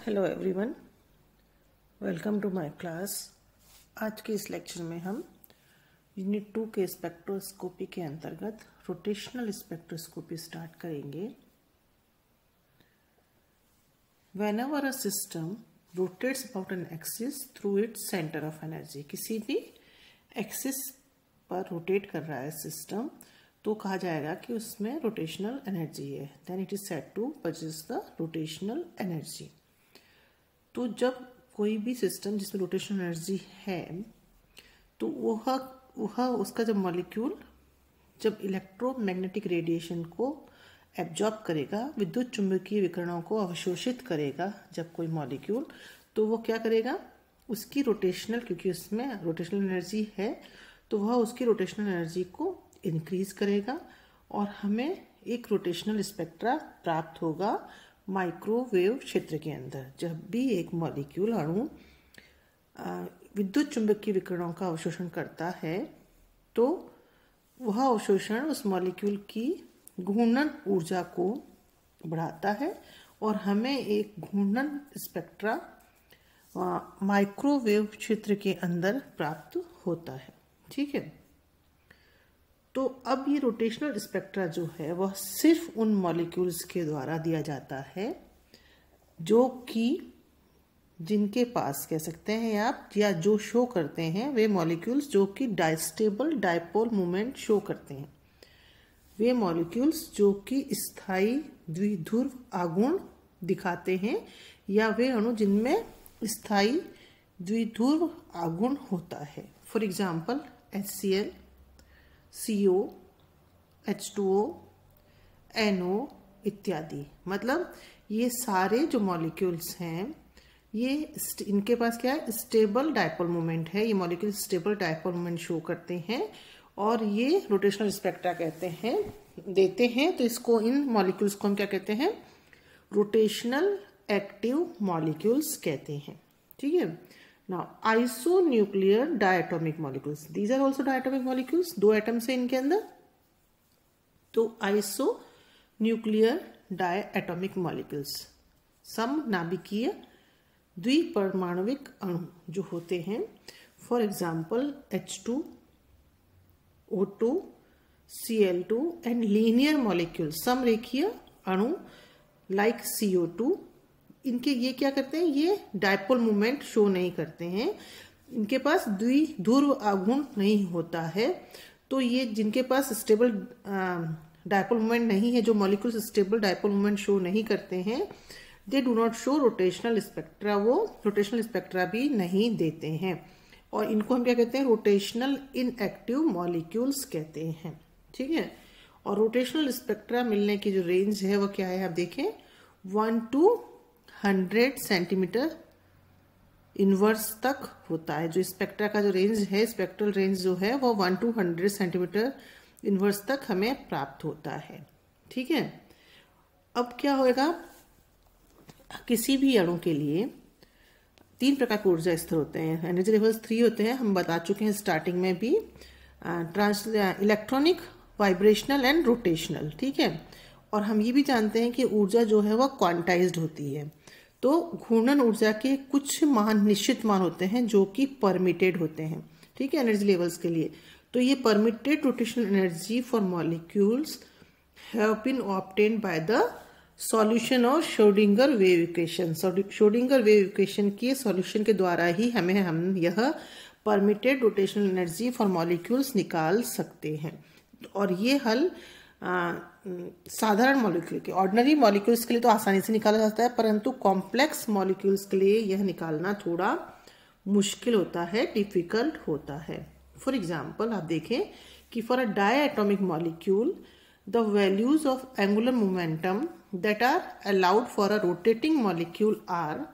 Hello everyone, welcome to my class. आज के इस लेक्चर में हम यूनिट 2 के स्पेक्ट्रोस्कोपी के अंतर्गत रोटेशनल स्पेक्ट्रोस्कोपी स्टार्ट करेंगे। Whenever a system rotates about an axis through its centre of energy, किसी भी एक्सिस पर रोटेट कर रहा है सिस्टम तो कहा जाएगा कि उसमें रोटेशनल एनर्जी है। Then it is said to possess the rotational energy. तो जब कोई भी सिस्टम जिसमें रोटेशनल एनर्जी है तो वह उसका जब मॉलिक्यूल जब इलेक्ट्रोमैग्नेटिक रेडिएशन को एब्जॉर्ब करेगा, विद्युत चुंबकीय विकिरणों को अवशोषित करेगा जब कोई मॉलिक्यूल, तो वो क्या करेगा, उसकी रोटेशनल, क्योंकि उसमें रोटेशनल एनर्जी है तो वह उसकी रोटेशनल एनर्जी को इंक्रीज करेगा और हमें एक रोटेशनल स्पेक्ट्रा प्राप्त होगा माइक्रोवेव क्षेत्र के अंदर। जब भी एक मॉलिक्यूल अणु विद्युत चुंबकीय विकिरणों का अवशोषण करता है तो वह अवशोषण उस मॉलिक्यूल की घूर्णन ऊर्जा को बढ़ाता है और हमें एक घूर्णन स्पेक्ट्रा माइक्रोवेव क्षेत्र के अंदर प्राप्त होता है। ठीक है, तो अब ये रोटेशनल स्पेक्ट्रा जो है वह सिर्फ उन मॉलिक्यूल्स के द्वारा दिया जाता है जो कि जिनके पास कह सकते हैं आप, या जो शो करते हैं वे मॉलिक्यूल्स जो कि डाइस्टेबल डाइपोल मोमेंट शो करते हैं, वे मॉलिक्यूल्स जो कि स्थायी द्विध्रुव आघूर्ण दिखाते हैं, या वे अणु जिनमें स्थायी द्विध्रुव आघूर्ण होता है। For example HCl, CO, H2O, NO इत्यादि। मतलब ये सारे जो मॉलिक्यूल्स हैं ये इनके पास क्या है, स्टेबल डाइपोल मोमेंट है। ये molecule stable dipole moment show करते हैं और ये रोटेशनल स्पेक्ट्रा कहते हैं देते हैं। तो इसको, इन मॉलिक्यूल्स को हम क्या कहते हैं, रोटेशनल एक्टिव मॉलिक्यूल्स कहते हैं। ठीक है। Now, isonuclear diatomic molecules. These are also diatomic molecules. 2 atoms है इनके अंदर। तो isonuclear diatomic molecules, समनाभिकीय द्विपरमाणविक अणु जो होते हैं, for example H2, O2, Cl2 and linear molecule, समरेखीय अणु लाइक CO2। इनके ये क्या करते हैं, ये डाइपोल मोमेंट शो नहीं करते हैं, इनके पास द्विध्रुव आघूर्ण नहीं होता है। तो ये जिनके पास स्टेबल डाइपोल मोमेंट नहीं है, जो molecules stable dipole moment show नहीं करते हैं, they do not show rotational spectra, वो रोटेशनल स्पेक्ट्रा भी नहीं देते हैं और इनको हम क्या कहते हैं, रोटेशनल इनएक्टिव मॉलिक्यूल्स कहते हैं। ठीक है। और रोटेशनल स्पेक्ट्रा मिलने की जो रेंज है वो क्या है, आप देखें, 1 to 100 सेंटीमीटर इनवर्स तक होता है। जो स्पेक्ट्रा का जो रेंज है, स्पेक्ट्रल रेंज जो है वो 1 to 100 सेंटीमीटर इनवर्स तक हमें प्राप्त होता है। ठीक है। अब क्या होएगा, किसी भी अणु के लिए 3 प्रकार के ऊर्जा स्तर होते हैं, एनर्जी लेवल्स 3 होते हैं, हम बता चुके हैं स्टार्टिंग में भी, इलेक्ट्रॉनिक, वाइब्रेशनल एंड रोटेशनल। ठीक है। और हम ये भी जानते हैं कि ऊर्जा जो है वह क्वांटाइज्ड होती है। तो घूर्णन ऊर्जा के कुछ मान, निश्चित मान होते हैं जो कि परमिटेड होते हैं। ठीक है, एनर्जी लेवल्स के लिए। तो ये permitted rotational energy for molecules have been obtained by the solution of Schrodinger wave equation. Schrodinger wave equation के सॉल्यूशन के द्वारा ही हम यह permitted rotational energy for molecules निकाल सकते हैं। और ये हल साधारण मॉलिक्यूल के, ऑर्डिनरी मॉलिक्यूल्स के लिए तो आसानी से निकाला जाता है, परंतु कॉम्प्लेक्स मॉलिक्यूल्स के लिए यह निकालना थोड़ा मुश्किल होता है, डिफिकल्ट होता है। फॉर एग्जाम्पल आप देखें कि for a diatomic molecule the values of angular momentum that are allowed for a rotating molecule are,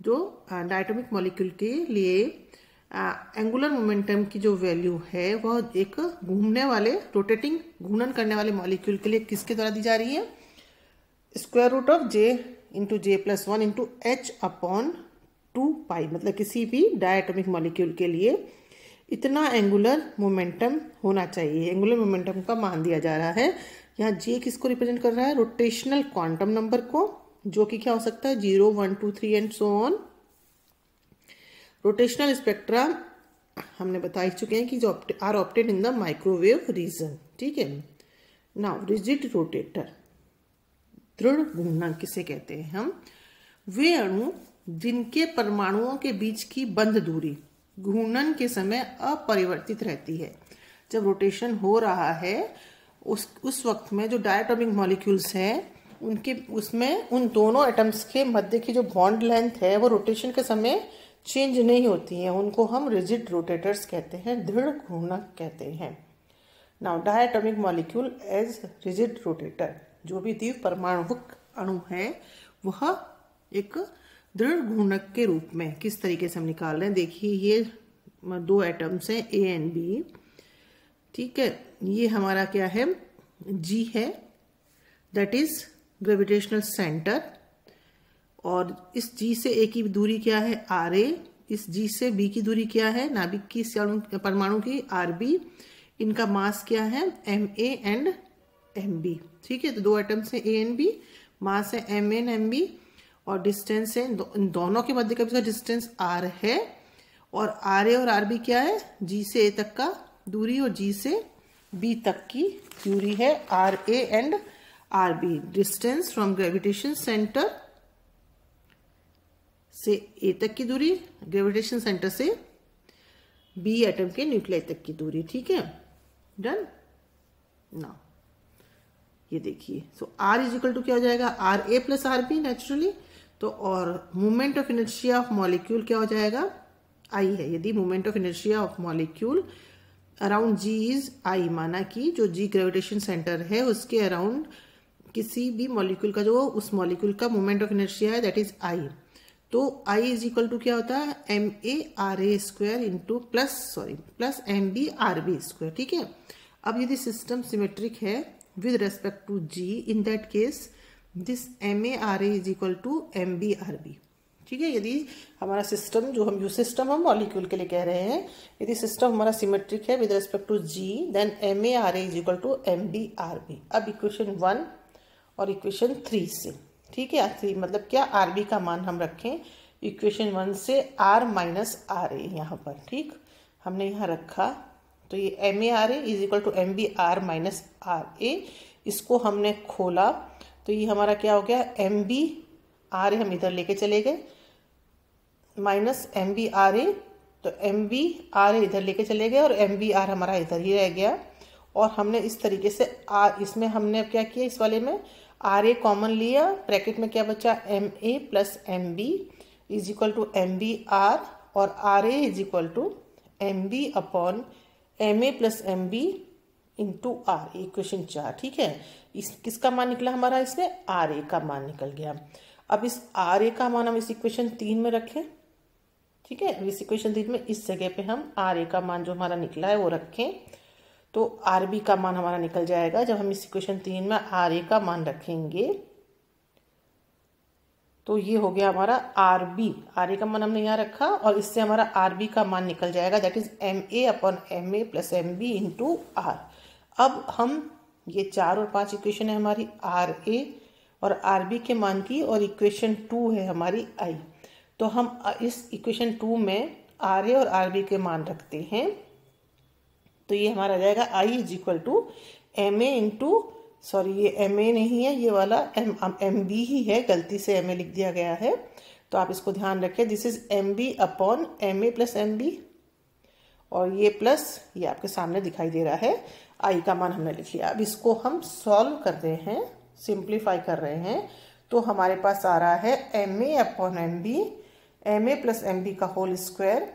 जो डायएटॉमिक मॉलिक्यूल के लिए एंगुलर मोमेंटम की जो वैल्यू है वह एक घूमने वाले, रोटेटिंग, घूर्णन करने वाले मॉलिक्यूल के लिए किसके द्वारा दी जा रही है, square root of J into J+1 into H/2π। मतलब किसी भी डायएटॉमिक मॉलिक्यूल के लिए इतना एंगुलर मोमेंटम होना चाहिए। एंगुलर मोमेंटम का मान दिया जा रहा है। यहाँ J किसको रिप्रेजेंट कर रहा है, रोटेशनल क्वांटम नंबर को, जो कि क्या हो सकता है 0, 1, 2, 3 and so on. Rotational spectra हमने बता ही चुके हैं कि जो are opted in the microwave region, ठीक है। नाउ रिजिड रोटेटर, दृढ़ घूर्णक किसे कहते हैं हम, वे अणु जिनके परमाणुओं के बीच की बंद दूरी घूर्णन के समय अपरिवर्तित रहती है। जब रोटेशन हो रहा है उस वक्त में जो डायटोमिक मॉलिक्यूल्स हैं उनके उसमें उन दोनों एटम्स के मध्य की जो बॉन्ड लेंथ है वो रोटेशन के समय चेंज नहीं होती है, उनको हम रिजिड रोटेटर्स कहते हैं, दृढ़ घूर्णक कहते हैं। Now diatomic molecule as rigid rotator, जो भी द्विप परमाणुक अणु है वह एक दृढ़ घूर्णक के रूप में किस तरीके से हम निकाल रहे हैं। देखिए ये दो एटम्स हैं ए एंड बी, ठीक है। ये हमारा क्या है जी है, दैट इज ग्रेविटेशनल सेंटर, और इस जी से ए की दूरी क्या है आर ए, इस जी से बी की दूरी क्या है नाभिक की परमाणु की आर बी, इनका मास क्या है M A and M B, ठीक है। तो दो एटम्स हैं ए एंड बी, मास है एम एन एम बी, और डिस्टेंस है इन दोनों के मध्य का डिस्टेंस आर है, और आर ए और आर बी क्या है जी से ए तक का दूरी और जी से बी तक की दूरी है R A and R B. Distance from gravitation centre से ए तक की दूरी, ग्रेविटेशन सेंटर से बी एटम के न्यूक्लियस तक की दूरी, ठीक है। डन। नाउ ये देखिए, so R is equal to क्या हो जाएगा R A plus R B naturally, तो और moment of inertia of molecule क्या हो जाएगा आई है। यदि moment of inertia of molecule around G is आई, माना कि जो जी ग्रेविटेशन सेंटर है उसके अराउंड किसी भी मॉलिक्यूल का जो उस मॉलिक्यूल का मोमेंट ऑफ इनर्शिया है दैट इज आई, तो आई इज इक्वल टू क्या होता है M A R A square into plus M B R B square, ठीक है। अब यदि सिस्टम सिमेट्रिक है with respect to G, in that case this M A R A is equal to M B R B, ठीक है। यदि हमारा system जो सिस्टम हम मॉलिक्यूल के लिए कह रहे हैं, यदि सिस्टम हमारा सिमेट्रिक है with respect to G, then M A R A is equal to M B R B. अब इक्वेशन 1 और इक्वेशन 3 से, ठीक है, 3 मतलब क्या आर बी का मान हम रखें इक्वेशन 1 से आर माइनस आर ए यहाँ पर, ठीक हमने यहाँ रखा, तो ये M A R A is equal to M B R minus R A, इसको हमने खोला तो ये हमारा क्या हो गया एम बी आर ए हम इधर लेके चले गए minus M B R A, तो एम बी आर ए इधर लेके चले गए और एम बी आर हमारा इधर ही रह गया, और हमने इस तरीके से आर इसमें हमने क्या किया इस वाले में आर ए कॉमन लिया, ब्रैकेट में क्या बचा M A plus M B is equal to M B R, और R A is equal to M B upon M A plus M B into R, equation 4, ठीक है। इस किसका मान निकला हमारा इसमें आर ए का मान निकल गया। अब इस आर ए का मान हम इस इक्वेशन 3 में रखें, ठीक है। इस इक्वेशन 3 में इस जगह पे हम आर ए का मान जो हमारा निकला है वो रखें, तो आर बी का मान हमारा निकल जाएगा। जब हम इस इक्वेशन 3 में आर ए का मान रखेंगे तो ये हो गया हमारा आर बी, आर ए का मान हमने यहाँ रखा और इससे हमारा आर बी का मान निकल जाएगा that is M A upon M A plus M B into R. अब हम ये 4 और 5 इक्वेशन है हमारी आर ए और आर बी के मान की, और इक्वेशन 2 है हमारी आई, तो हम इस इक्वेशन 2 में आर ए और आर बी के मान रखते हैं, तो ये हमारा आ जाएगा I is equal to M A into ये एम ए नहीं है, ये वाला एम बी ही है, गलती से एम ए लिख दिया गया है, तो आप इसको ध्यान रखें। This is M B upon M A plus M B, और ये प्लस ये आपके सामने दिखाई दे रहा है, आई का मान हमने लिख लिया। अब इसको हम सॉल्व कर रहे हैं, सिंप्लीफाई कर रहे हैं, तो हमारे पास आ रहा है M A upon M B, M A plus M B का whole square,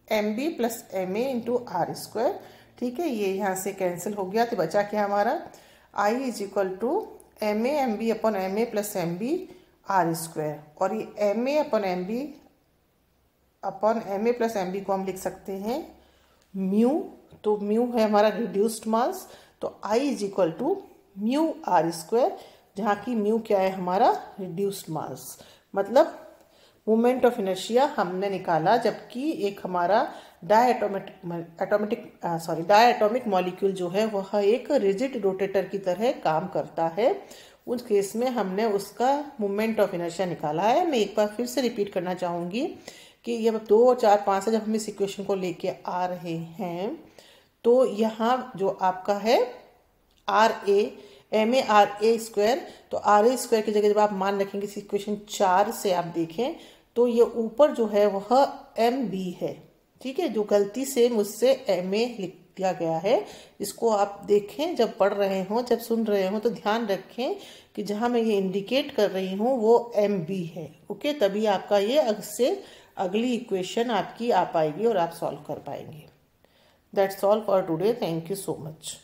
M B plus M A into R square, ठीक है। ये यहाँ से कैंसिल हो गया, तो बचा क्या हमारा I is equal to M M B upon M A plus M B R square, और ये M A upon M B plus M B को हम लिख सकते हैं म्यू, तो म्यू है हमारा रिड्यूस्ड मास, तो I is equal to mu R square, जहाँ की म्यू क्या है हमारा रिड्यूस्ड मास, मतलब मोमेंट ऑफ इनर्शिया हमने निकाला, जबकि एक हमारा डायएटॉमिक मॉलिक्यूल जो है वह एक रिजिड रोटेटर की तरह काम करता है, उस केस में हमने उसका मोमेंट ऑफ इनर्शिया निकाला है। मैं एक बार फिर से रिपीट करना चाहूँगी कि ये 2, 4, 5 से जब हम इस इक्वेशन को लेके आ रहे हैं तो यहाँ जो आपका है R A M A R A square, तो आर ए स्क्वायर की जगह जब आप मान रखेंगे इस इक्वेशन 4 से आप देखें तो ये ऊपर जो है वह एम बी है। ठीक है, जो गलती से मुझसे एम ए लिख दिया गया है, इसको आप देखें जब पढ़ रहे हों, जब सुन रहे हों तो ध्यान रखें कि जहाँ मैं ये इंडिकेट कर रही हूँ वो एम बी है। ओके, तभी आपका ये से अगली इक्वेशन आपकी आ पाएगी और आप सॉल्व कर पाएंगे। That's all for today. Thank you so much.